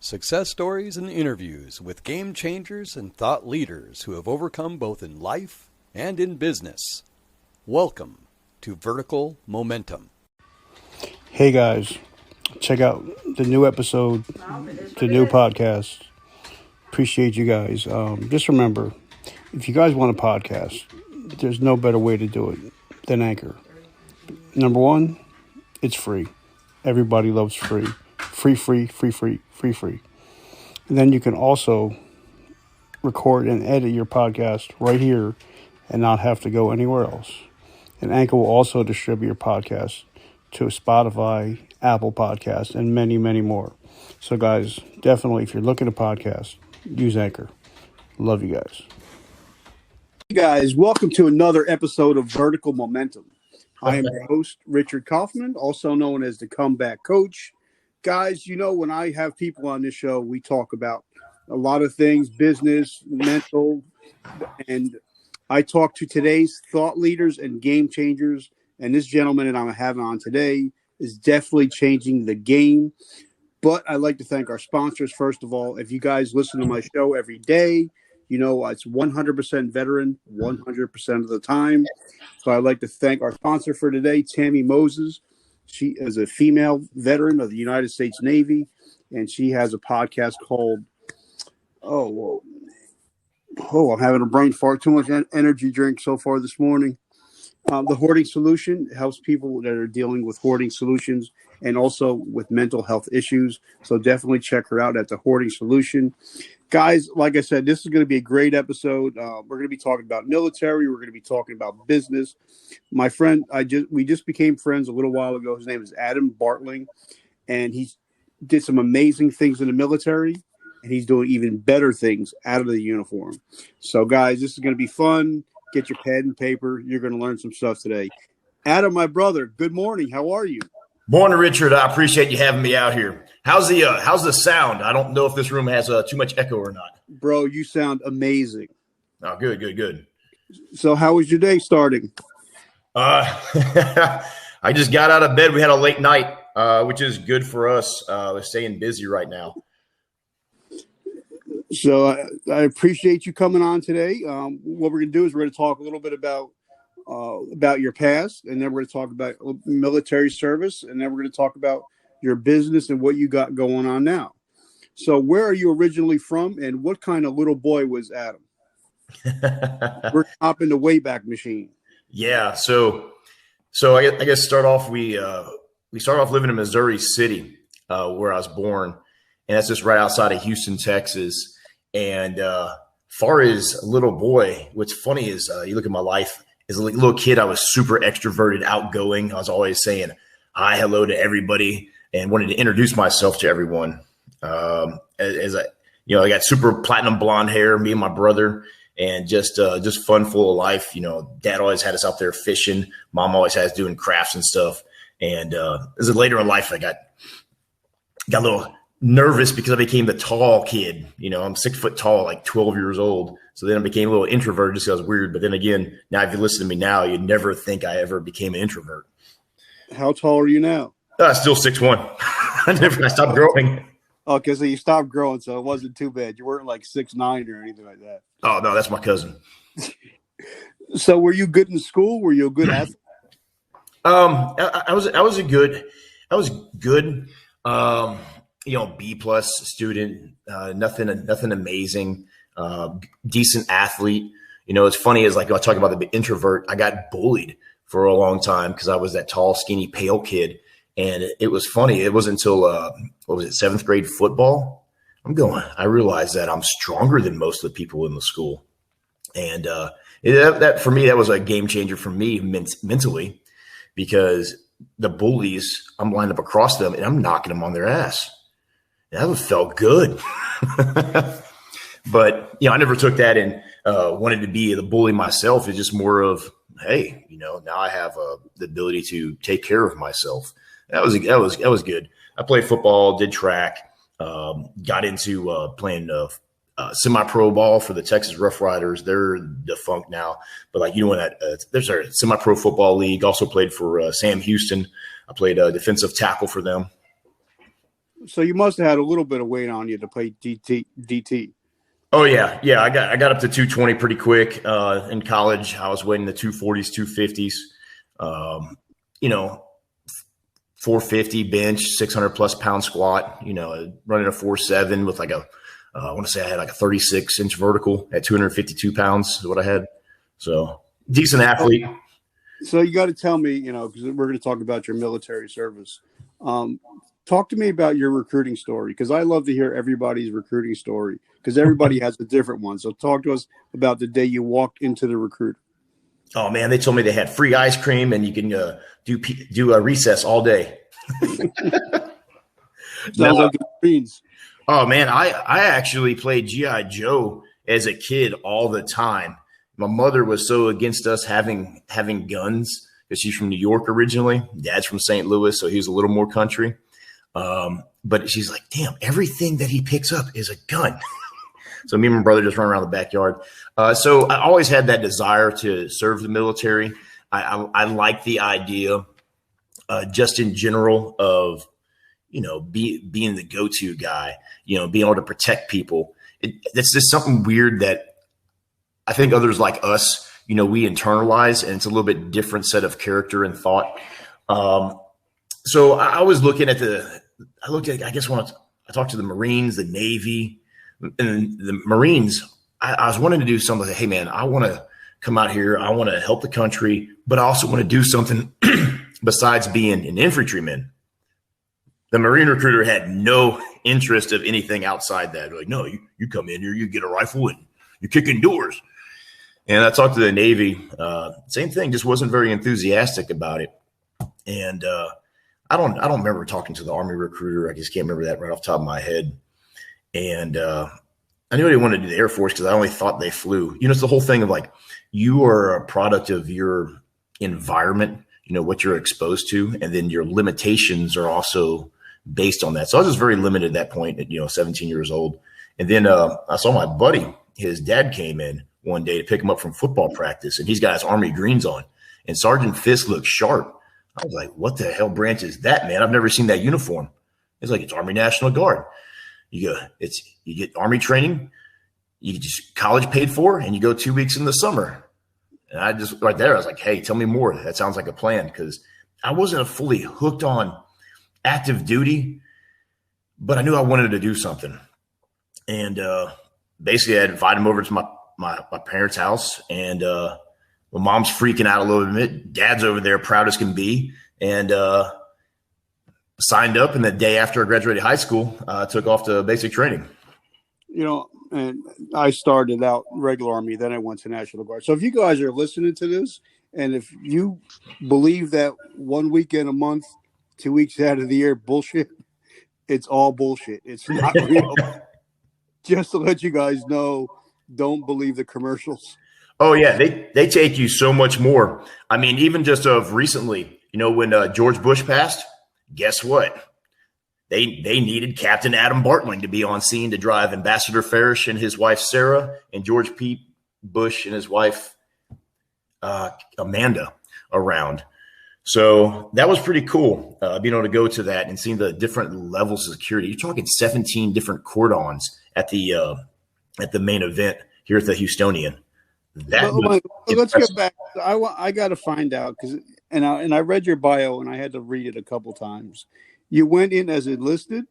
Success stories and interviews with game changers and thought leaders who have overcome both in life and in business. Welcome to Vertical Momentum. Hey guys, check out the new episode, the new podcast. Appreciate you guys. Just remember, if you guys want a podcast, there's no better way to do it than Anchor. Number one, it's free. Everybody loves free. Free. And then you can also record and edit your podcast right here and not have to go anywhere else. And Anchor will also distribute your podcast to Spotify, Apple Podcasts, and many, many more. So guys, definitely, if you're looking to podcast, use Anchor. Love you guys. Hey guys, welcome to another episode of Vertical Momentum. I am your host, Richard Kaufman, also known as the Comeback Coach. Guys, you know, when I have people on this show, we talk about a lot of things, business, mental, and I talk to today's thought leaders and game changers. And this gentleman that I'm having on today is definitely changing the game. But I'd like to thank our sponsors, first of all. If you guys listen to my show every day, you know it's 100% veteran, 100% of the time. So I'd like to thank our sponsor for today, Tammy Moses. She is a female veteran of the United States Navy, and she has a podcast called, I'm having a brain fart, too much energy drink so far this morning. The Hoarding Solution helps people that are dealing with hoarding solutions and also with mental health issues. So definitely check her out at The Hoarding Solution. Guys, like I said, this is going to be a great episode. We're going to be talking about military. We're going to be talking about business. My friend, we just became friends a little while ago. His name is Adam Bartling, and he did some amazing things in the military, and he's doing even better things out of the uniform. So, guys, this is going to be fun. Get your pen and paper. You're going to learn some stuff today. Adam, my brother, good morning. How are you? Morning, Richard. I appreciate you having me out here. How's the sound? I don't know if this room has too much echo or not. Bro, you sound amazing. Oh, good. So how was your day starting? I just got out of bed. We had a late night, which is good for us. We're staying busy right now. So I appreciate you coming on today. What we're going to do is we're going to talk a little bit about your past, and then we're going to talk about military service, and then we're going to talk about your business and what you got going on now. So where are you originally from, and what kind of little boy was Adam? We're hopping the Wayback Machine. Yeah, so I guess start off. We started off living in Missouri City, where I was born, and that's just right outside of Houston, Texas. And far as a little boy, what's funny is you look at my life. As a little kid, I was super extroverted, outgoing. I was always saying hi, hello to everybody, and wanted to introduce myself to everyone. I got super platinum blonde hair, me and my brother, and just fun, full of life. You know, Dad always had us out there fishing. Mom always had us doing crafts and stuff. And as later in life, I got a little nervous because I became the tall kid. You know, I'm 6 foot tall, like 12 years old. So then I became a little introverted just because I was weird. But then again, now if you listen to me now, you'd never think I ever became an introvert. How tall are you now? Still 6'1". I stopped growing. Okay, so you stopped growing, so it wasn't too bad. You weren't like 6'9" or anything like that. Oh, no, that's my cousin. So were you good in school? Were you a good athlete? I was good. B+ student, nothing amazing, decent athlete. You know, it's funny is like I talk about the introvert. I got bullied for a long time because I was that tall, skinny, pale kid. And it was funny. It wasn't until, 7th grade football. I realized that I'm stronger than most of the people in the school. And that for me, that was a game changer for me mentally, because the bullies, I'm lined up across them and I'm knocking them on their ass. That felt good. But, I never took that and wanted to be the bully myself. It's just more of, hey, now I have the ability to take care of myself. That was good. I played football, did track, got into playing semi-pro ball for the Texas Rough Riders. They're defunct now, but there's a semi-pro football league. Also played for Sam Houston. I played defensive tackle for them. So you must have had a little bit of weight on you to play DT. Oh yeah. I got up to 220 pretty quick. In college, I was weighing the 240s, 250s. 450 bench, 600 plus pound squat, running a 4.7 with I want to say I had like a 36-inch vertical at 252 pounds is what I had. So decent athlete. So you got to tell me, because we're going to talk about your military service. Talk to me about your recruiting story, because I love to hear everybody's recruiting story, because everybody has a different one. So talk to us about the day you walked into the recruiter. Oh man, they told me they had free ice cream and you can do a recess all day. Sounds like the Marines. Oh man, I actually played G.I. Joe as a kid all the time. My mother was so against us having guns because she's from New York originally. Dad's from St. Louis, so he was a little more country. But she's like, damn, everything that he picks up is a gun. So me and my brother just run around the backyard. So I always had that desire to serve the military. I like the idea, just in general, of being the go-to guy. Being able to protect people. It's just something weird that I think others like us, we internalize, and it's a little bit different set of character and thought. So I was looking at I guess when I talked to the Marines, the Navy, and the Marines, I was wanting to do something like, hey man, I want to come out here. I want to help the country, but I also want to do something besides being an infantryman. The Marine recruiter had no interest of anything outside that. They're like, no, you come in here, you get a rifle and you're kicking doors. And I talked to the Navy, same thing, just wasn't very enthusiastic about it. And I don't remember talking to the Army recruiter. I just can't remember that right off the top of my head. And I knew I didn't want to do the Air Force because I only thought they flew. It's the whole thing of like, you are a product of your environment, what you're exposed to, and then your limitations are also based on that. So I was just very limited at that point at, 17 years old. And then I saw my buddy, his dad came in one day to pick him up from football practice, and he's got his Army greens on, and Sergeant Fisk looked sharp. I was like, what the hell branch is that, man? I've never seen that uniform. It's like, it's Army National Guard. You get Army training, you get just college paid for, and you go 2 weeks in the summer. And I just right there, I was like, hey, tell me more. That sounds like a plan, because I wasn't fully hooked on active duty, but I knew I wanted to do something. And basically, I'd invite him over to my parents' house, and my mom's freaking out a little bit. Dad's over there, proud as can be, and signed up. And the day after I graduated high school, I took off to basic training. And I started out regular Army, then I went to National Guard. So if you guys are listening to this, and if you believe that 1 weekend a month, 2 weeks out of the year, bullshit, it's all bullshit. It's not real. Just to let you guys know, don't believe the commercials. Oh yeah, they take you so much more. I mean, even just of recently, when George Bush passed, guess what? They needed Captain Adam Bartling to be on scene to drive Ambassador Farish and his wife Sarah and George P. Bush and his wife Amanda around. So that was pretty cool, being able to go to that and seeing the different levels of security. You're talking 17 different cordons at the main event here at the Houstonian. Let's get back. I got to find out, because I read your bio and I had to read it a couple times. You went in as enlisted?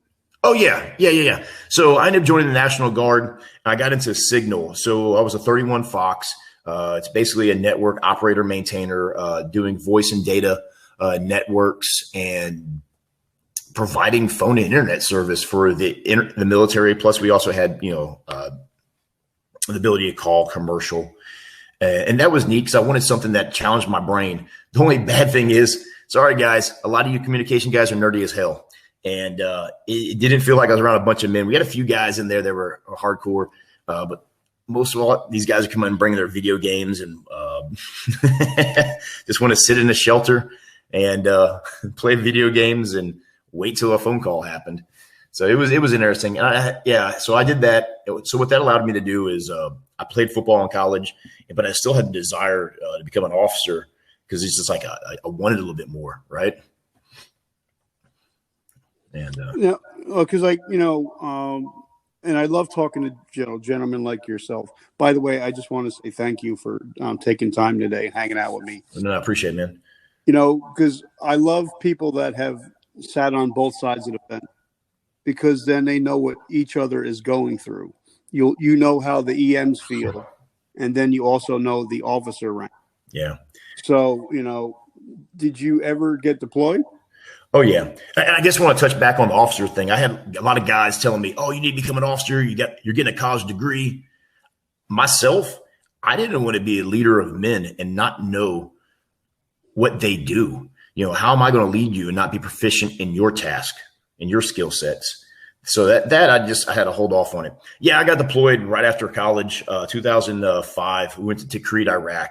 Oh yeah. So I ended up joining the National Guard. I got into Signal. So I was a 31 Fox. It's basically a network operator maintainer, doing voice and data networks and providing phone and internet service for the military. Plus, we also had the ability to call commercial, and that was neat because I wanted something that challenged my brain. The only bad thing is, sorry guys, a lot of you communication guys are nerdy as hell, and it didn't feel like I was around a bunch of men. We had a few guys in there that were hardcore, but most of all, these guys would come in and bring their video games and just want to sit in a shelter and play video games and wait till a phone call happened. So it was interesting. So I did that. So what that allowed me to do is I played football in college, but I still had the desire to become an officer, because it's just like I wanted a little bit more, right? And Yeah, because and I love talking to gentlemen like yourself. By the way, I just want to say thank you for taking time today and hanging out with me. no, I appreciate it, man. Because I love people that have sat on both sides of the fence, because then they know what each other is going through. You know how the EMs feel, and then you also know the officer rank. Yeah. So, did you ever get deployed? Oh, yeah. And I just want to touch back on the officer thing. I had a lot of guys telling me, oh, you need to become an officer. You're getting a college degree. Myself, I didn't want to be a leader of men and not know what they do. How am I going to lead you and not be proficient in your task and your skill sets? So that I had to hold off on it. Yeah, I got deployed right after college, 2005. We went to Tikrit, Iraq.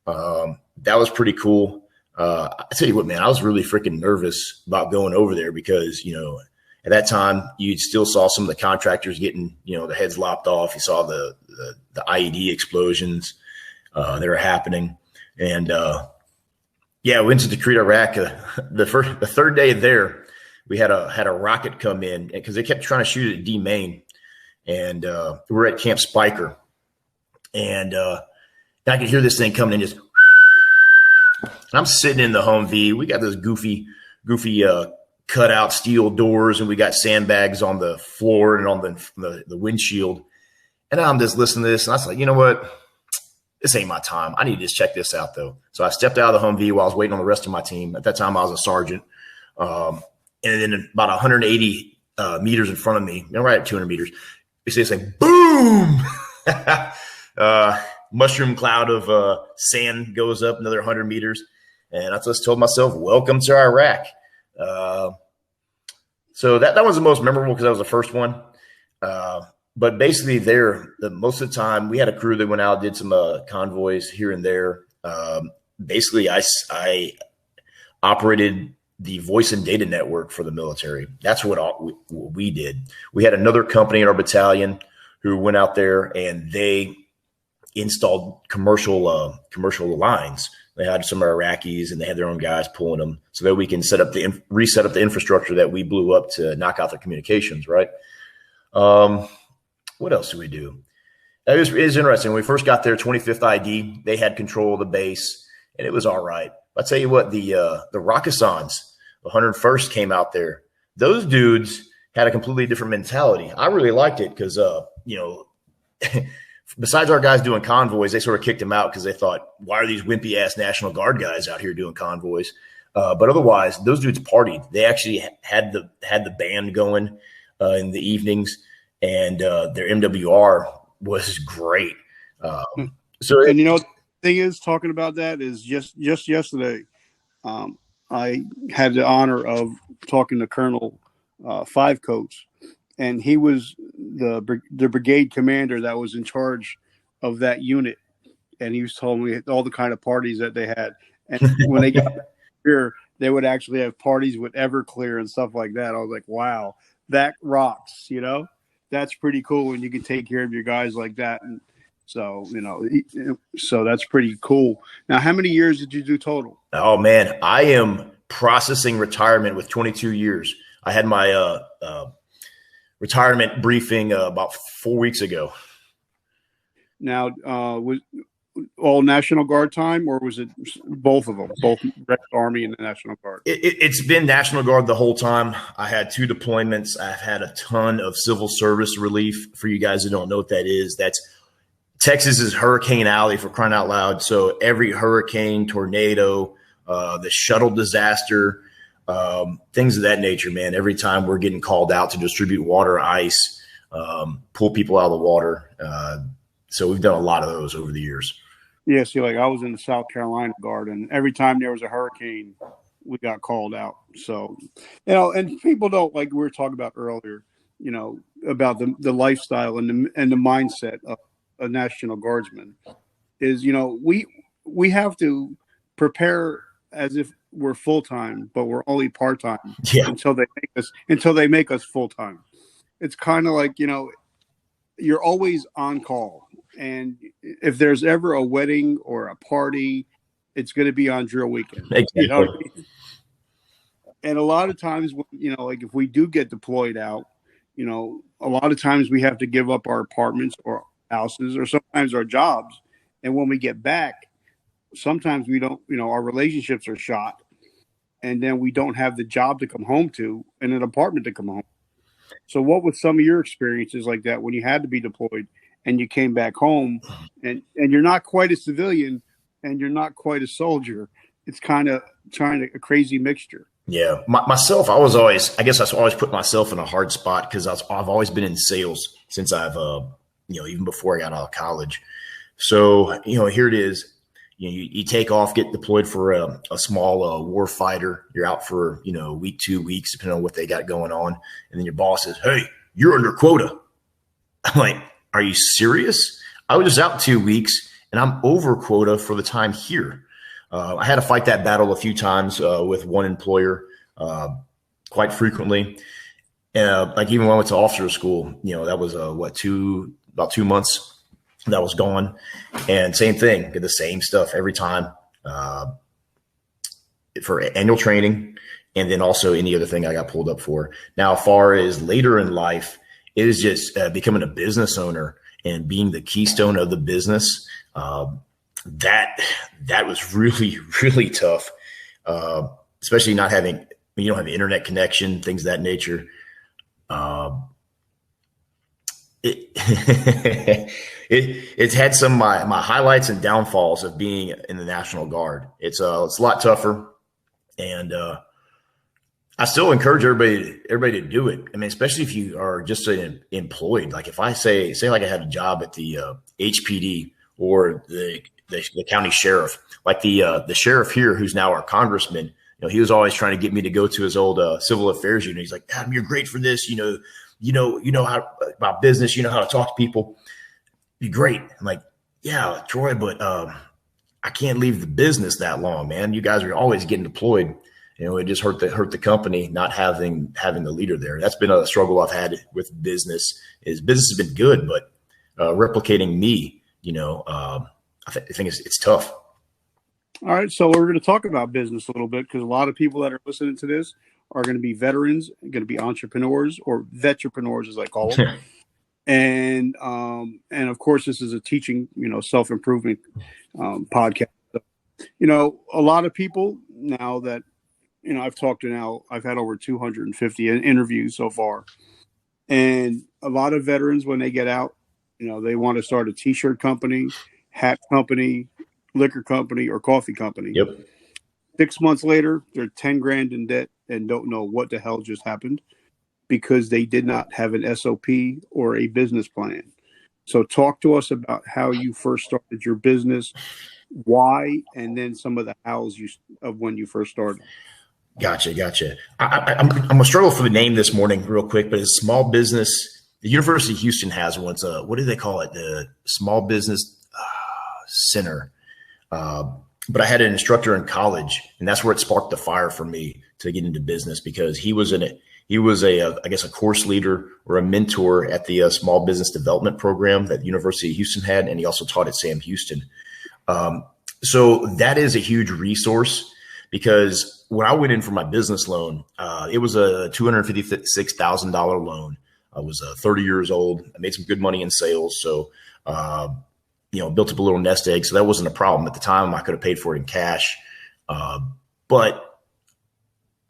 That was pretty cool. I tell you what, man, I was really freaking nervous about going over there because, at that time you still saw some of the contractors getting, their heads lopped off. You saw the IED explosions that are happening. And we went to Tikrit, Iraq. The third day there, we had a rocket come in because they kept trying to shoot it at D Main, and we're at Camp Spiker, and I could hear this thing coming in just. And I'm sitting in the Humvee. We got those goofy cutout steel doors, and we got sandbags on the floor and on the windshield. And I'm just listening to this, and I was like, you know what? This ain't my time. I need to just check this out, though. So I stepped out of the Humvee while I was waiting on the rest of my team. At that time, I was a sergeant. And then about 180 meters in front of me, right at 200 meters, you see this like, boom! Mushroom cloud of sand goes up another 100 meters. And I just told myself, welcome to Iraq. So that was the most memorable because that was the first one. But basically most of the time we had a crew that went out, did some convoys here and there. Basically, I operated the voice and data network for the military. That's what we did. We had another company in our battalion who went out there and they installed commercial lines. They had some Iraqis and they had their own guys pulling them so that we can reset up the infrastructure that we blew up to knock out their communications. Right. What else did we do? It was interesting. When we first got there, 25th ID, they had control of the base and it was all right. I'll tell you what, the Rakkasans, the 101st came out there. Those dudes had a completely different mentality. I really liked it because, besides our guys doing convoys, they sort of kicked them out because they thought, why are these wimpy ass National Guard guys out here doing convoys? But otherwise, those dudes partied. They actually had the band going in the evenings, and their MWR was great. And the thing is, talking about that is just yesterday, I had the honor of talking to Colonel Five Coats. And he was the brigade commander that was in charge of that unit. And he was telling me all the kind of parties that they had. And when they got here, they would actually have parties with Everclear and stuff like that. I was like, wow, that rocks, That's pretty cool when you can take care of your guys like that. And so, so that's pretty cool. Now, how many years did you do total? Oh, man, I am processing retirement with 22 years. I had my retirement briefing about 4 weeks ago. Now, was all National Guard time, or was it both of them, both Army and the National Guard? It's been National Guard the whole time. I had 2 deployments. I've had a ton of civil service relief. For you guys who don't know what that is, that's Texas's Hurricane Alley, for crying out loud. So every hurricane, tornado, the shuttle disaster, things of that nature, man. Every time we're getting called out to distribute water, ice, pull people out of the water. So we've done a lot of those over the years. Yeah, see, like I was in the South Carolina Guard, and every time there was a hurricane, we got called out. So, and people don't, like we were talking about earlier, about the lifestyle and the mindset of a National Guardsman is, we have to prepare as if we're full time, but we're only part time until they make us full time. It's kind of like, you're always on call. And if there's ever a wedding or a party, it's going to be on drill weekend. Exactly. And a lot of times, like if we do get deployed out, a lot of times we have to give up our apartments or houses or sometimes our jobs. And when we get back, sometimes we don't, our relationships are shot. And then we don't have the job to come home to and an apartment to come home. So what was some of your experiences like that when you had to be deployed and you came back home and you're not quite a civilian and you're not quite a soldier? It's kind of a crazy mixture. Yeah. Myself, I guess I always put myself in a hard spot because I've always been in sales since I've, even before I got out of college. So, here it is. You take off, get deployed for a small war fighter. You're out for, a week, 2 weeks, depending on what they got going on. And then your boss says, "Hey, you're under quota." I'm like, "Are you serious? I was just out 2 weeks and I'm over quota for the time here." I had to fight that battle a few times with one employer quite frequently. Like even when I went to officer school, that was about 2 months that was gone. And same thing, did the same stuff every time for annual training. And then also any other thing I got pulled up for. Now, as far as later in life, it is just becoming a business owner and being the keystone of the business. That was really, really tough, especially not having, you don't have internet connection, things of that nature. It's had some of my highlights and downfalls of being in the National Guard. It's a lot tougher, and I still encourage everybody to do it. I mean, especially if you are just employed. Like if I say like I had a job at the HPD or the county sheriff, like the sheriff here, who's now our congressman. He was always trying to get me to go to his old civil affairs unit. He's like, "Adam, you're great for this. You know how about business. You know how to talk to people. Be great." I'm like, "Yeah, Troy, but I can't leave the business that long, man. You guys are always getting deployed." It just hurt the company not having the leader there. That's been a struggle I've had with business. Business has been good, but replicating me, I think it's tough. All right, so we're going to talk about business a little bit because a lot of people that are listening to this are going to be veterans, going to be entrepreneurs or vetrepreneurs, as I call them. And of course, this is a teaching, self-improvement podcast. So, a lot of people now that, I've talked to now, I've had over 250 interviews so far. And a lot of veterans, when they get out, they want to start a T-shirt company, hat company, liquor company, or coffee company. Yep. 6 months later, they're 10 grand in debt and don't know what the hell just happened because they did not have an SOP or a business plan. So talk to us about how you first started your business, why, and then some of the hows of when you first started. Gotcha. I'm going to struggle for the name this morning real quick, but it's small business. The University of Houston has one. What do they call it? The Small Business Center. But I had an instructor in college, and that's where it sparked the fire for me to get into business because he was I guess a course leader or a mentor at the small business development program that the University of Houston had, and he also taught at Sam Houston. So that is a huge resource because when I went in for my business loan, it was a $256,000 loan. I was 30 years old. I made some good money in sales, so built up a little nest egg. So that wasn't a problem at the time. I could have paid for it in cash, but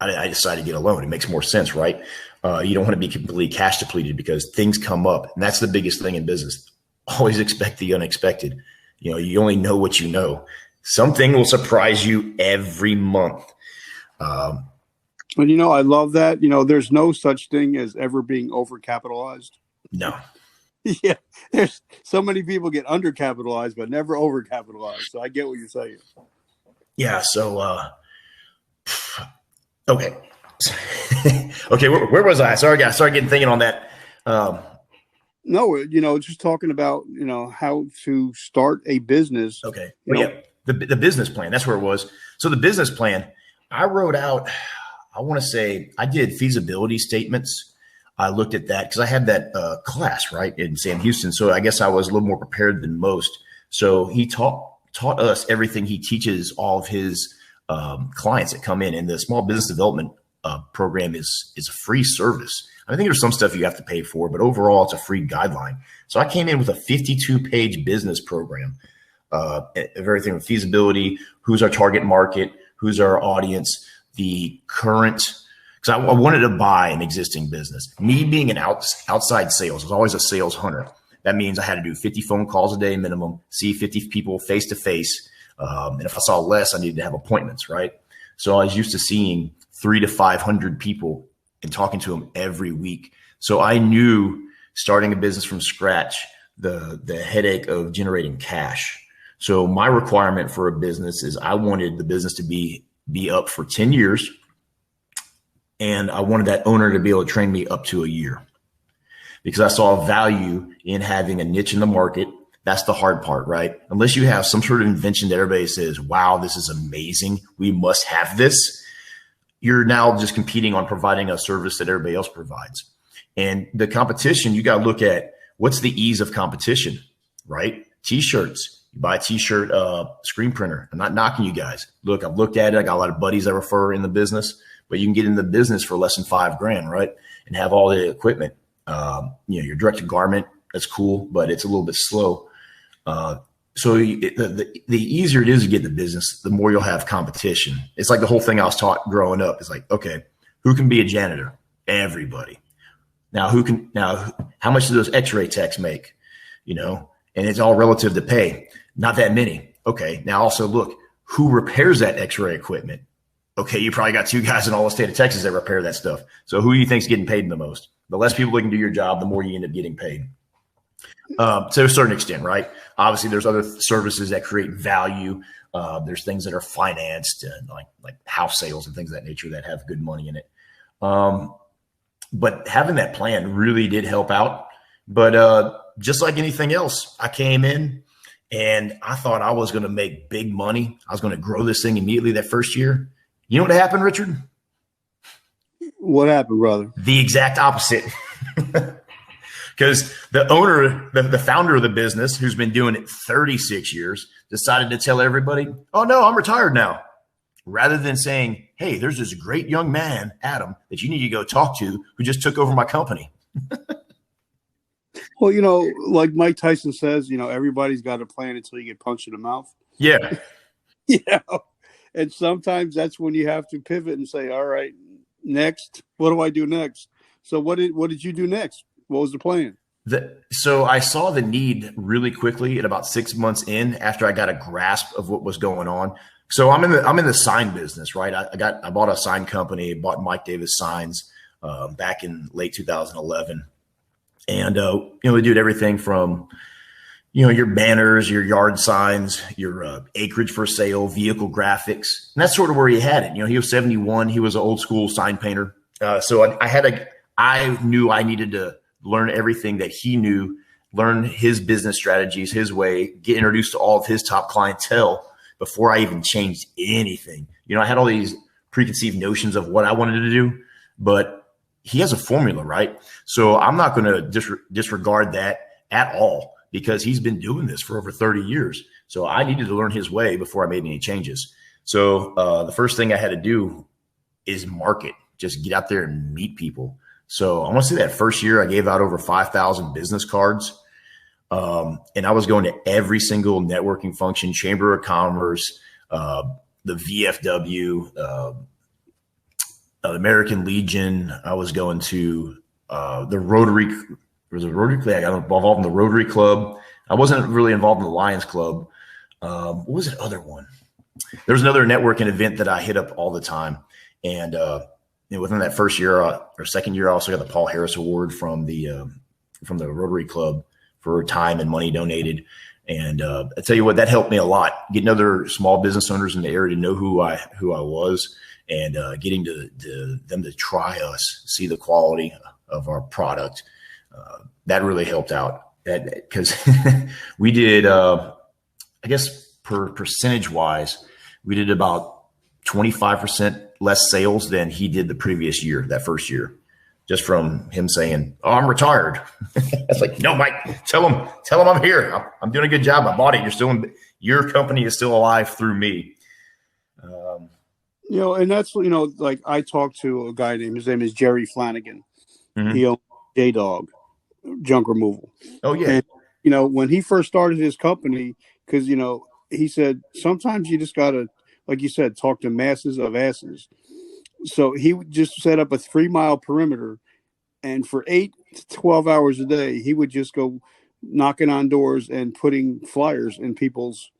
I decided to get a loan. It makes more sense, right? You don't want to be completely cash depleted because things come up. And that's the biggest thing in business. Always expect the unexpected. You only know what you know. Something will surprise you every month. And I love that. There's no such thing as ever being overcapitalized. No. Yeah. There's so many people get undercapitalized, but never overcapitalized. So I get what you're saying. Yeah. So, okay. Okay. Where was I? Sorry, guys. Started getting thinking on that. No, just talking about, how to start a business. Okay. Yeah. The business plan. That's where it was. So the business plan, I wrote out, I want to say I did feasibility statements. I looked at that because I had that class, right, in Sam Houston. So I guess I was a little more prepared than most. So he taught us everything he teaches all of his clients that come in the small business development program is a free service. I think there's some stuff you have to pay for, but overall it's a free guideline. So I came in with a 52-page business program, everything from feasibility, who's our target market, who's our audience, the current, because I wanted to buy an existing business. Me being an outside sales, I was always a sales hunter. That means I had to do 50 phone calls a day minimum, see 50 people face to face. And if I saw less, I needed to have appointments, right? So I was used to seeing 300 to 500 people and talking to them every week. So I knew starting a business from scratch, the headache of generating cash. So my requirement for a business is I wanted the business to be up for 10 years. And I wanted that owner to be able to train me up to a year, because I saw value in having a niche in the market. That's the hard part, right? Unless you have some sort of invention that everybody says, wow, this is amazing, we must have this. You're now just competing on providing a service that everybody else provides. And the competition, you got to look at what's the ease of competition, right? T-shirts. You buy a T-shirt screen printer. I'm not knocking you guys. Look, I've looked at it. I got a lot of buddies I refer in the business, but you can get in the business for less than $5,000, right? And have all the equipment. Your direct to garment, that's cool, but it's a little bit slow. So the easier it is to get the business, the more you'll have competition. It's like the whole thing I was taught growing up. It's like, okay, who can be a janitor? Everybody. Now how much do those x-ray techs make? And it's all relative to pay. Not that many. Okay. Now also look, who repairs that x-ray equipment? Okay. You probably got 2 guys in all the state of Texas that repair that stuff. So who do you think is getting paid the most? The less people that can do your job, the more you end up getting paid. To a certain extent, right? Obviously, there's other services that create value. There's things that are financed, and like house sales and things of that nature that have good money in it. But having that plan really did help out. But just like anything else, I came in and I thought I was going to make big money. I was going to grow this thing immediately that first year. You know what happened, Richard? What happened, brother? The exact opposite. Because the owner, the founder of the business, who's been doing it 36 years, decided to tell everybody, oh, no, I'm retired now. Rather than saying, hey, there's this great young man, Adam, that you need to go talk to who just took over my company. Well, like Mike Tyson says, everybody's got a plan until you get punched in the mouth. Yeah. And sometimes that's when you have to pivot and say, all right, next, what do I do next? So what did you do next? What was the plan? So I saw the need really quickly at about 6 months in, after I got a grasp of what was going on. So I'm in the sign business, right? I bought a sign company, bought Mike Davis Signs back in late 2011. And, we did everything from, your banners, your yard signs, your acreage for sale, vehicle graphics. And that's sort of where he had it. He was 71. He was an old school sign painter. So I knew I needed to learn everything that he knew, learn his business strategies, his way, get introduced to all of his top clientele before I even changed anything. I had all these preconceived notions of what I wanted to do, but he has a formula, right? So I'm not going to disregard that at all, because he's been doing this for over 30 years. So I needed to learn his way before I made any changes. So the first thing I had to do is market, just get out there and meet people. So I want to say that first year I gave out over 5,000 business cards. And I was going to every single networking function, Chamber of Commerce, the VFW, the American Legion. I was going to the Rotary. There was a Rotary Club. I got involved in the Rotary Club. I wasn't really involved in the Lions Club. What was that other one? There was another networking event that I hit up all the time. And within that first year or second year, I also got the Paul Harris Award from the Rotary Club for time and money donated. And I tell you what, that helped me a lot. Getting other small business owners in the area to know who I was, and getting them to try us, see the quality of our product. That really helped out. Because we did, I guess percentage wise, we did about 25% less sales than he did the previous year, that first year, just from him saying, oh, I'm retired. It's like, no, Mike, tell him I'm here. I'm doing a good job. I bought it. Your company is still alive through me. And that's, like I talked to a guy named, his name is Jerry Flanagan. Mm-hmm. He owns J-Dog junk removal. Oh yeah. And, when he first started his company, because, he said, sometimes you just got to, like you said, talk to masses of asses. So he would just set up a 3-mile perimeter. And for 8 to 12 hours a day, he would just go knocking on doors and putting flyers in people's,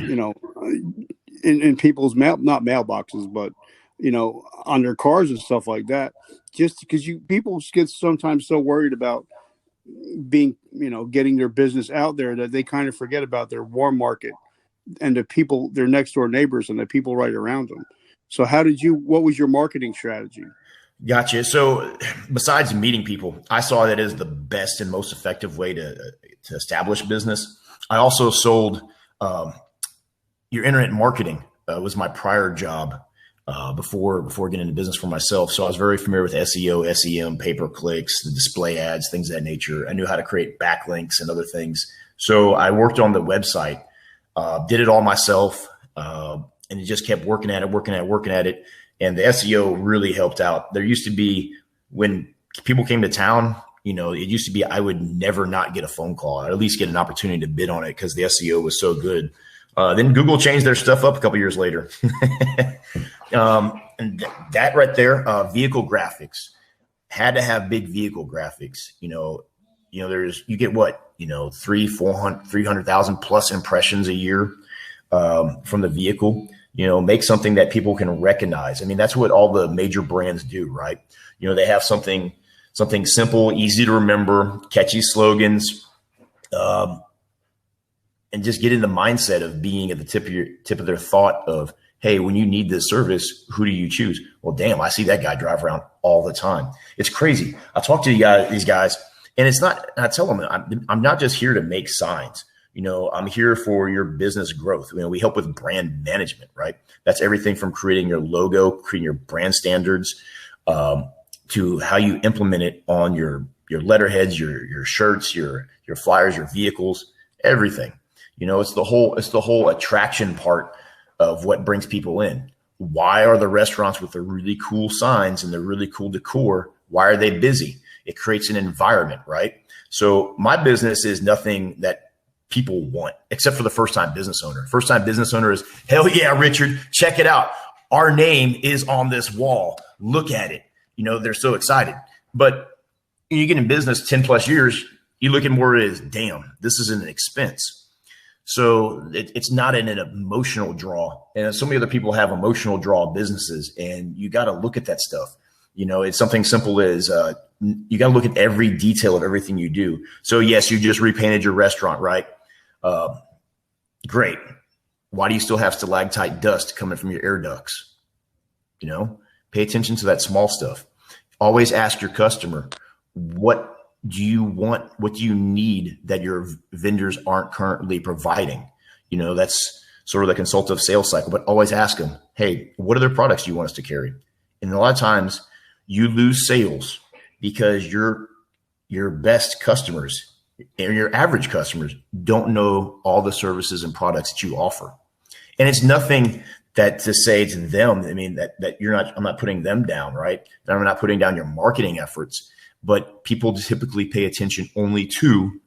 in people's not mailboxes, but, on their cars and stuff like that. Just because people get sometimes so worried about being, getting their business out there that they kind of forget about their warm market and the people, their next door neighbors and the people right around them. So what was your marketing strategy? Gotcha. So besides meeting people, I saw that as the best and most effective way to establish business. I also sold your internet marketing was my prior job before getting into business for myself. So I was very familiar with SEO, SEM, pay-per-clicks, the display ads, things of that nature. I knew how to create backlinks and other things. So I worked on the website, did it all myself, and it just kept working at it. And the SEO really helped out. There used to be, when people came to town, it used to be I would never not get a phone call. I'd at least get an opportunity to bid on it because the SEO was so good. Then Google changed their stuff up a couple years later. And that right there, vehicle graphics, had to have big vehicle graphics. You get what, 300,000 plus impressions a year from the vehicle. Make something that people can recognize. I mean, that's what all the major brands do, right? They have something simple, easy to remember, catchy slogans, and just get in the mindset of being at the tip of their thought of, hey, when you need this service, who do you choose? Well, damn, I see that guy drive around all the time. It's crazy. I talk to these guys, and I tell them, I'm not just here to make signs. I'm here for your business growth. We help with brand management, right? That's everything from creating your logo, creating your brand standards, to how you implement it on your letterheads, your shirts, your flyers, your vehicles, everything. It's the whole attraction part of what brings people in. Why are the restaurants with the really cool signs and the really cool decor, why are they busy? It creates an environment, right? So my business is nothing that people want, except for the first-time business owner. First-time business owner is, hell yeah, Richard, check it out. Our name is on this wall. Look at it. They're so excited. But you get in business 10 plus years, you look at more as, damn, this is an expense. So it's not an emotional draw. And so many other people have emotional draw businesses, and you got to look at that stuff. It's something simple as you got to look at every detail of everything you do. So yes, you just repainted your restaurant, right? Great. Why do you still have stalactite dust coming from your air ducts? Pay attention to that small stuff. Always ask your customer, what do you want? What do you need that your vendors aren't currently providing? That's sort of the consultative sales cycle, but always ask them, hey, what other products do you want us to carry? And a lot of times you lose sales because your best customers and your average customers don't know all the services and products that you offer. And it's nothing that to say to them, I mean, that I'm not putting them down, right? I'm not putting down your marketing efforts, but people typically pay attention only to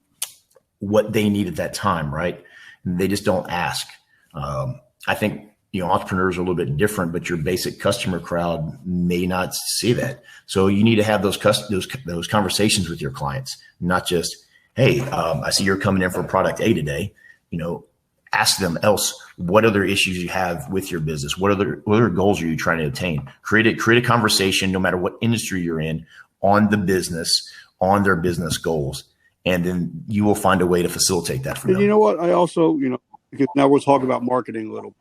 what they need at that time, right? And they just don't ask. I think, entrepreneurs are a little bit different, but your basic customer crowd may not see that. So you need to have those conversations with your clients, not just, hey, I see you're coming in for product A today. Ask them else, what other issues you have with your business? What other goals are you trying to attain? Create a conversation, no matter what industry you're in, on the business, on their business goals. And then you will find a way to facilitate that for them. You know what? I also, because now we're talking about marketing a little.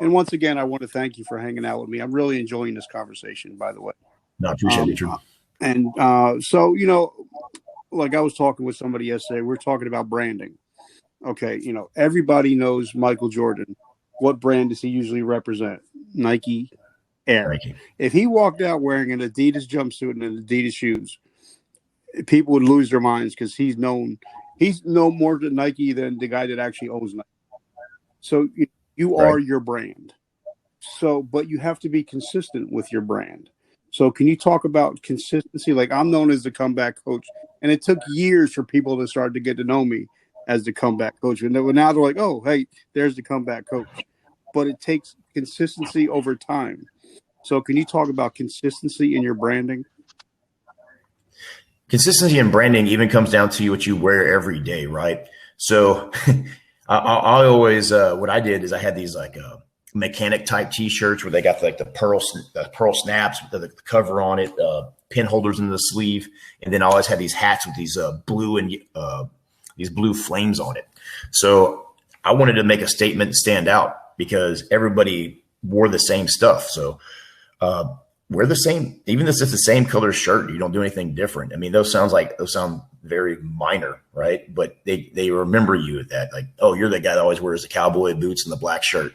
And once again, I want to thank you for hanging out with me. I'm really enjoying this conversation, by the way. No, I appreciate it, Drew. And so, like I was talking with somebody yesterday, we're talking about branding. Okay, everybody knows Michael Jordan. What brand does he usually represent? Nike, Air. Nike. If he walked out wearing an Adidas jumpsuit and Adidas shoes, people would lose their minds because he's no more to Nike than the guy that actually owns Nike. So you are your brand. So, but you have to be consistent with your brand. So can you talk about consistency? Like, I'm known as the comeback coach, and it took years for people to start to get to know me as the comeback coach. And now they're like, oh, hey, there's the comeback coach. But it takes consistency over time. So can you talk about consistency in your branding? Consistency in branding even comes down to what you wear every day, right? So I always, what I did is I had these like mechanic type T-shirts where they got like the pearl snaps with the cover on it, pin holders in the sleeve, and then I always had these hats with these blue and these blue flames on it. So I wanted to make a statement and stand out because everybody wore the same stuff. So wear the same, even if it's the same color shirt, you don't do anything different. I mean, those sound very minor, right? But they remember you at that, like, oh, you're the guy that always wears the cowboy boots and the black shirt.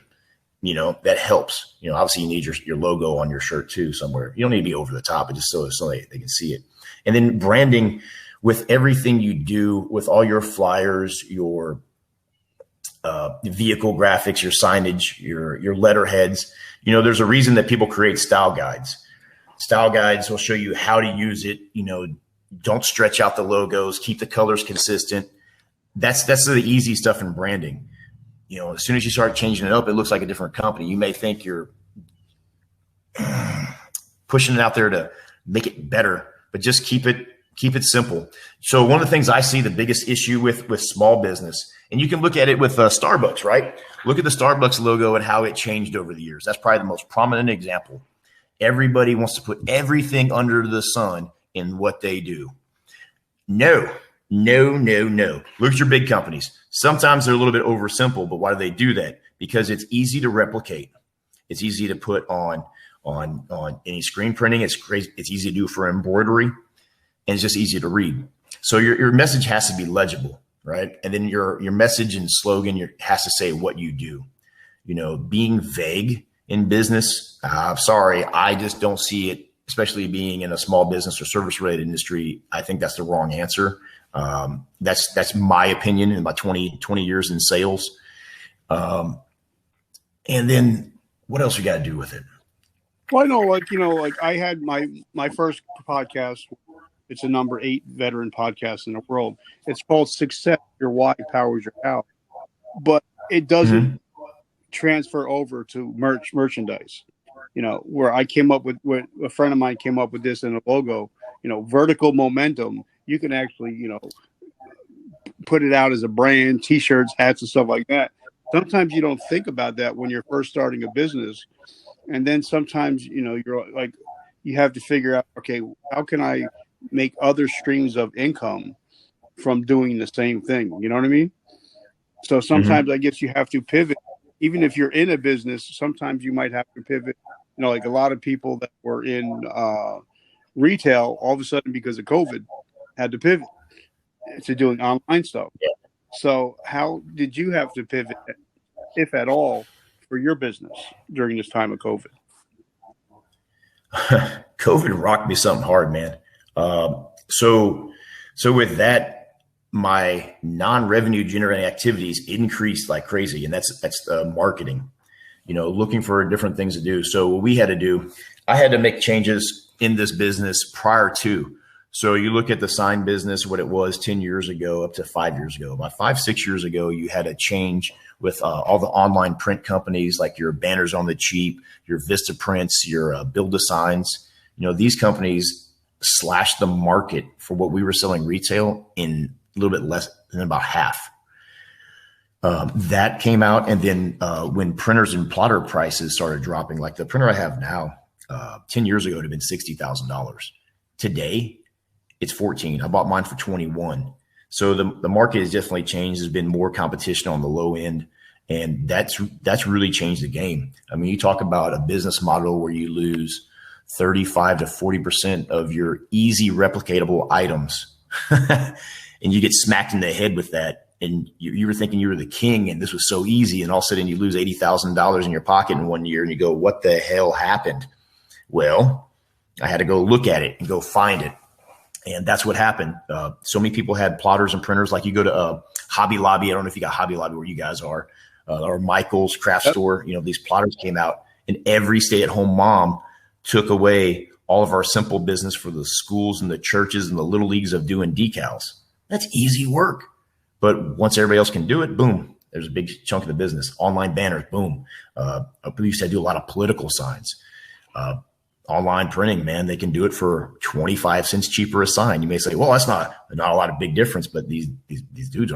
You know, that helps. You know, obviously you need your logo on your shirt too somewhere. You don't need to be over the top, but just so they can see it. And then branding with everything you do, with all your flyers, your vehicle graphics, your signage, your letterheads. You know, there's a reason that people create style guides. Style guides will show you how to use it. You know, don't stretch out the logos, keep the colors consistent. That's the easy stuff in branding. You know, as soon as you start changing it up, it looks like a different company. You may think you're pushing it out there to make it better, but just keep it simple. So one of the things I see the biggest issue with small business, and you can look at it with Starbucks, right? Look at the Starbucks logo and how it changed over the years. That's probably the most prominent example. Everybody wants to put everything under the sun in what they do. No. Look at your big companies. Sometimes they're a little bit oversimple, but why do they do that? Because it's easy to replicate. It's easy to put on any screen printing. It's easy to do for embroidery, and it's just easy to read. So your message has to be legible, right? And then your message and slogan has to say what you do. You know, being vague in business, sorry, I just don't see it, especially being in a small business or service-related industry. I think that's the wrong answer. That's my opinion in my 20 years in sales. And then what else you got to do with it? Well, I know, like I had my first podcast. It's a number 8 veteran podcast in the world. It's called Success. Your Why Powers Your How, but it doesn't transfer over to merchandise. You know, where I came up with a friend of mine came up with this in a logo. You know, vertical momentum. You can actually, you know, put it out as a brand, T-shirts, hats, and stuff like that. Sometimes you don't think about that when you're first starting a business. And then sometimes, you know, you're like, you have to figure out, okay, how can I make other streams of income from doing the same thing? You know what I mean? So sometimes I guess you have to pivot. Even if you're in a business, sometimes you might have to pivot. You know, like a lot of people that were in retail, all of a sudden because of COVID, had to pivot to doing online stuff. Yeah. So how did you have to pivot, if at all, for your business during this time of COVID? COVID rocked me something hard, man. So with that, my non-revenue generating activities increased like crazy. And that's marketing, you know, looking for different things to do. So what we had to do, I had to make changes in this business prior to. So you look at the sign business, what it was 10 years ago up to 5 years ago. About 5-6 years ago, you had a change with all the online print companies, like your Banners on the Cheap, your Vista Prints, your Build a Signs. You know, these companies slashed the market for what we were selling retail in a little bit less than about half. That came out. And then when printers and plotter prices started dropping, like the printer I have now, 10 years ago, it would have been $60,000. Today, it's 14. I bought mine for 21. So the market has definitely changed. There's been more competition on the low end, and that's really changed the game. I mean, you talk about a business model where you lose 35 to 40% of your easy replicatable items, and you get smacked in the head with that. And you were thinking you were the king, and this was so easy, and all of a sudden you lose $80,000 in your pocket in 1 year, and you go, "What the hell happened?" Well, I had to go look at it and go find it. And that's what happened. So many people had plotters and printers. Like you go to Hobby Lobby. I don't know if you got Hobby Lobby where you guys are, or Michael's craft store. You know, these plotters came out And every stay-at-home mom took away all of our simple business for the schools and the churches and the little leagues of doing decals. That's easy work. But once everybody else can do it, boom, there's a big chunk of the business. Online banners, boom. We used to do a lot of political signs. Online printing, man, they can do it for 25 cents cheaper a sign. You may say, well, that's not a lot of big difference, but these dudes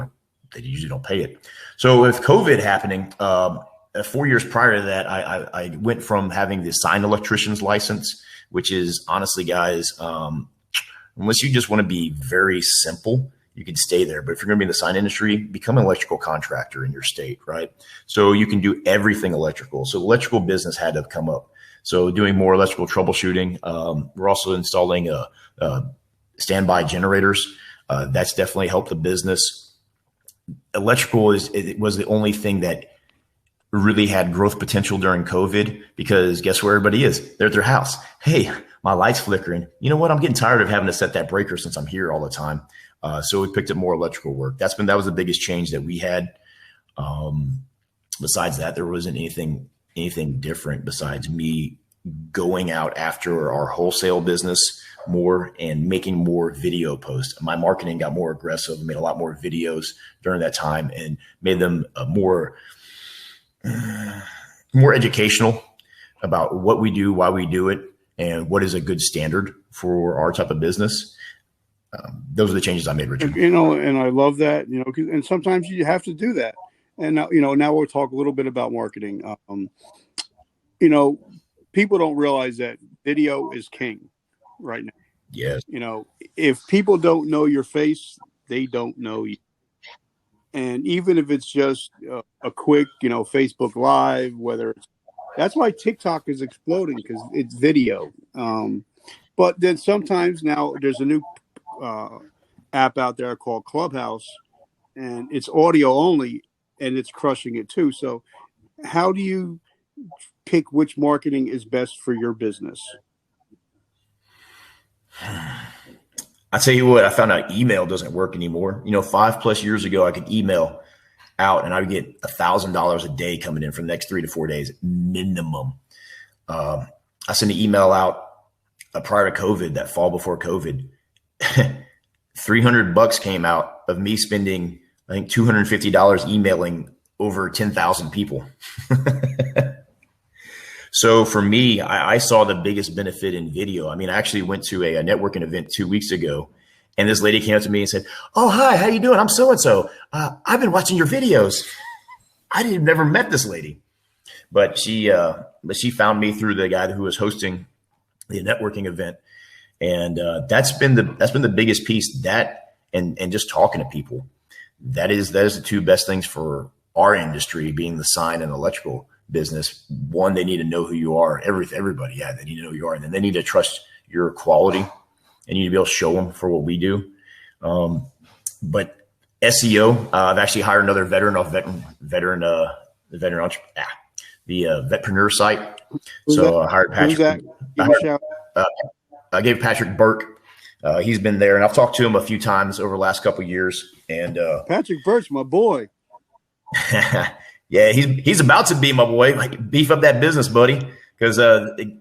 they usually don't pay it. So with COVID happening, 4 years prior to that, I went from having the sign electrician's license, which is honestly, guys, unless you just want to be very simple, you can stay there. But if you're going to be in the sign industry, become an electrical contractor in your state, right? So you can do everything electrical. So electrical business had to come up. So doing more electrical troubleshooting. We're also installing standby generators. That's definitely helped the business. Electrical was the only thing that really had growth potential during COVID, because guess where everybody is? They're at their house. Hey, my light's flickering. You know what? I'm getting tired of having to set that breaker since I'm here all the time. So we picked up more electrical work. That was the biggest change that we had. Besides that, there wasn't anything different besides me going out after our wholesale business more and making more video posts. My marketing got more aggressive, made a lot more videos during that time, and made them more educational about what we do, why we do it, and what is a good standard for our type of business. Those are the changes I made, Richard. And I love that, and sometimes you have to do that. And now, now we'll talk a little bit about marketing. People don't realize that video is king right now. Yes. If people don't know your face, they don't know you. And even if it's just a quick, Facebook Live, that's why TikTok is exploding, because it's video. But then sometimes now there's a new app out there called Clubhouse, and it's audio only, and it's crushing it too. So how do you pick which marketing is best for your business? I tell you what, I found out email doesn't work anymore. 5+ years ago, I could email out and I would get $1,000 a day coming in for the next 3 to 4 days minimum. I sent an email out prior to COVID, that fall before COVID. $300 came out of me spending, I think, $250 emailing over 10,000 people. So for me, I saw the biggest benefit in video. I actually went to a networking event 2 weeks ago, and this lady came up to me and said, "Oh, hi, how you doing? I'm so-and-so. I've been watching your videos." I never met this lady, but she found me through the guy who was hosting the networking event. And that's been the biggest piece, that and just talking to people. That is the two best things for our industry, being the sign and electrical business. One, they need to know who you are. Everybody, they need to know who you are, and then they need to trust your quality, and you need to be able to show them for what we do. But SEO, I've actually hired another veteran off the Vetpreneur site. So I hired Patrick. I gave Patrick Burke. He's been there, and I've talked to him a few times over the last couple of years. And Patrick Burke's my boy. Yeah, he's about to be my boy. Beef up that business, buddy. Because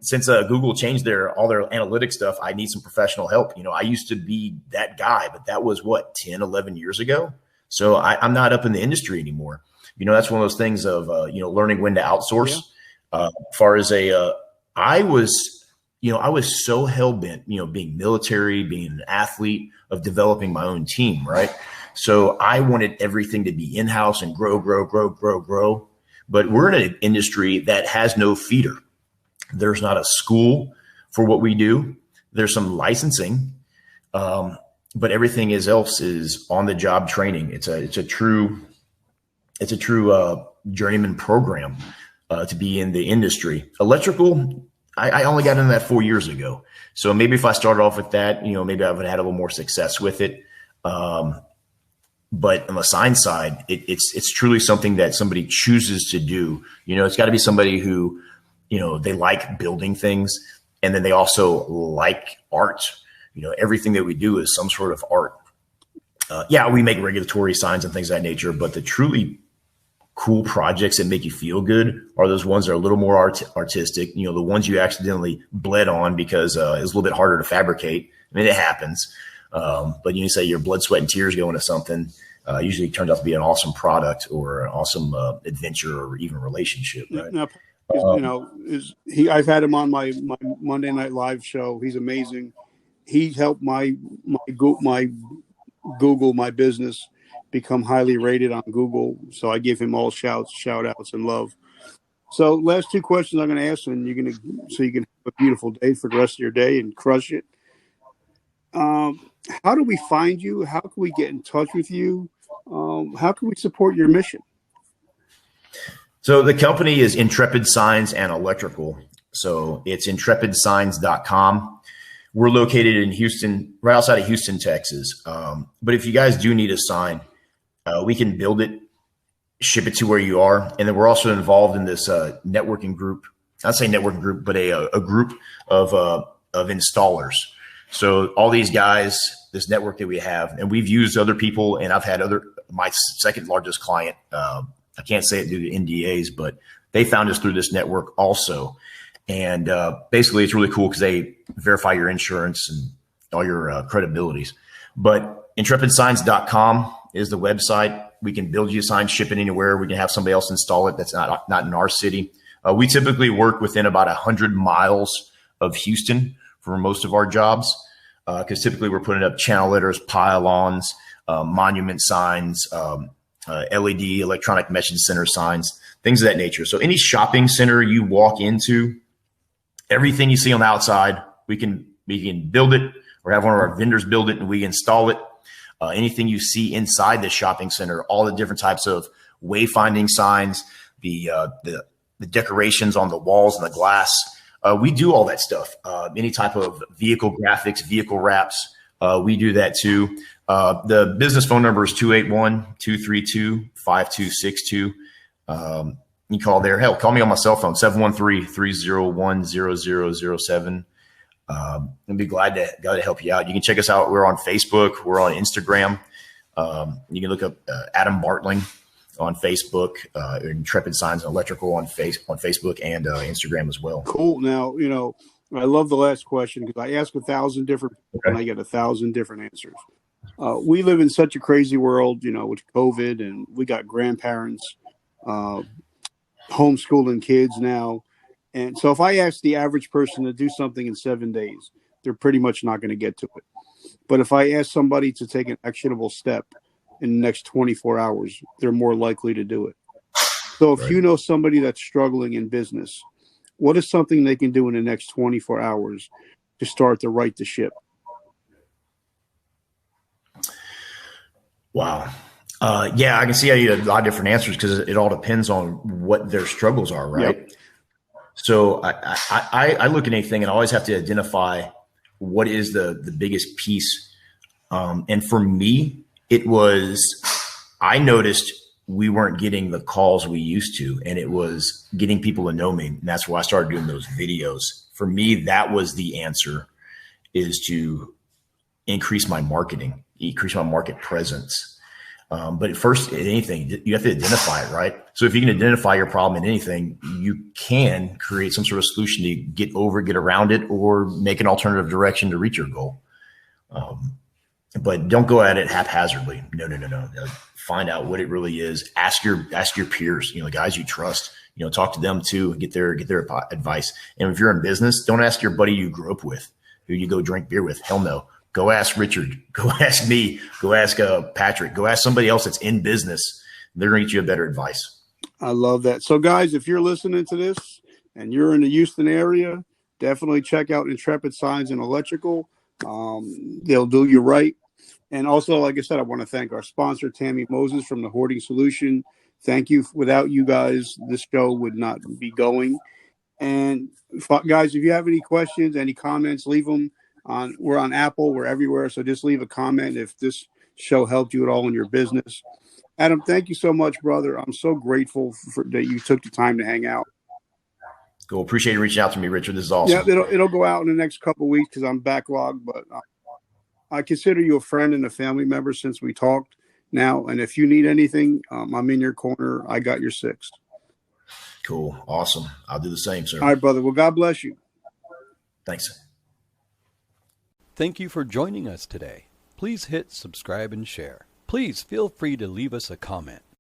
since Google changed all their analytics stuff, I need some professional help. I used to be that guy, but that was 10, 11 years ago. So I'm not up in the industry anymore. That's one of those things of learning when to outsource. Yeah. Far as I was so hell bent, being military, being an athlete, of developing my own team, right? So I wanted everything to be in-house and grow. But we're in an industry that has no feeder. There's not a school for what we do. There's some licensing, but everything else is on-the-job training. It's a true journeyman program to be in the industry. Electrical, I only got into that 4 years ago. So maybe if I started off with that, maybe I would have had a little more success with it. But on the sign side, it's truly something that somebody chooses to do. It's got to be somebody who, they like building things, and then they also like art. Everything that we do is some sort of art. We make regulatory signs and things of that nature, but the truly cool projects that make you feel good are those ones that are a little more artistic. The ones you accidentally bled on because it's a little bit harder to fabricate. I mean, it happens. But you say your blood, sweat, and tears go into something, usually turns out to be an awesome product or an awesome adventure or even relationship. Right? Now, I've had him on my Monday Night Live show. He's amazing. He helped my Google, my business, become highly rated on Google. So I give him all shout outs and love. So last two questions I'm going to ask, and you can have a beautiful day for the rest of your day and crush it. How do we find you? How can we get in touch with you? How can we support your mission? So the company is Intrepid Signs and Electrical. So it's intrepidsigns.com. We're located in Houston, right outside of Houston, Texas. But if you guys do need a sign, we can build it, ship it to where you are. And then we're also involved in this networking group. I'd say networking group, but a group of installers. So all these guys, this network that we have, and we've used other people, and I've had my second largest client, I can't say it due to NDAs, but they found us through this network also. And basically it's really cool because they verify your insurance and all your credibilities. But intrepidsigns.com is the website. We can build you a sign, ship it anywhere. We can have somebody else install it that's not in our city. We typically work within about 100 miles of Houston for most of our jobs, because typically we're putting up channel letters, pylons, monument signs, LED, electronic message center signs, things of that nature. So any shopping center you walk into, everything you see on the outside, we can build it or have one of our vendors build it and we install it. Anything you see inside the shopping center, all the different types of wayfinding signs, the decorations on the walls and the glass, we do all that stuff. Any type of vehicle graphics, vehicle wraps, we do that too. The business phone number is 281-232-5262. You call there. Hell, call me on my cell phone, 713-301-0007. I'd be glad to help you out. You can check us out. We're on Facebook. We're on Instagram. You can look up Adam Bartling on Facebook, Intrepid Signs and Electrical on Facebook and Instagram as well. Cool. Now, I love the last question because I ask 1,000 different people and I get 1,000 different answers. We live in such a crazy world, with COVID, and we got grandparents homeschooling kids now. And so if I ask the average person to do something in 7 days, they're pretty much not going to get to it. But if I ask somebody to take an actionable step in the next 24 hours, they're more likely to do it. So if you know somebody that's struggling in business, what is something they can do in the next 24 hours to start to right the ship? Wow. Yeah, I can see how you have a lot of different answers because it all depends on what their struggles are, right? Yep. So I look at anything and I always have to identify what is the biggest piece. And for me, I noticed we weren't getting the calls we used to, and it was getting people to know me. And that's why I started doing those videos. For me, that was the answer, is to increase my marketing, increase my market presence. But at first, in anything, you have to identify it, right? So if you can identify your problem in anything, you can create some sort of solution to get around it, or make an alternative direction to reach your goal. But don't go at it haphazardly. No. Find out what it really is. Ask your peers, the guys you trust. Talk to them too and get their advice. And if you're in business, don't ask your buddy you grew up with, who you go drink beer with. Hell no. Go ask Richard. Go ask me. Go ask Patrick. Go ask somebody else that's in business. They're going to get you a better advice. I love that. So, guys, if you're listening to this and you're in the Houston area, definitely check out Intrepid Signs and Electrical. They'll do you right. And also, like I said, I want to thank our sponsor, Tammy Moses from the Hoarding Solution. Thank you. Without you guys, this show would not be going. And, guys, if you have any questions, any comments, leave them. We're on Apple, we're everywhere. So just leave a comment if this show helped you at all in your business. Adam, thank you so much, brother. I'm so grateful that you took the time to hang out. Cool. Appreciate you reaching out to me, Richard. This is awesome. Yeah, it'll go out in the next couple of weeks because I'm backlogged, but I consider you a friend and a family member since we talked. now. And if you need anything, I'm in your corner. I got your sixth. Cool. Awesome. I'll do the same, sir. All right, brother. Well, God bless you. Thanks. Thank you for joining us today. Please hit subscribe and share. Please feel free to leave us a comment.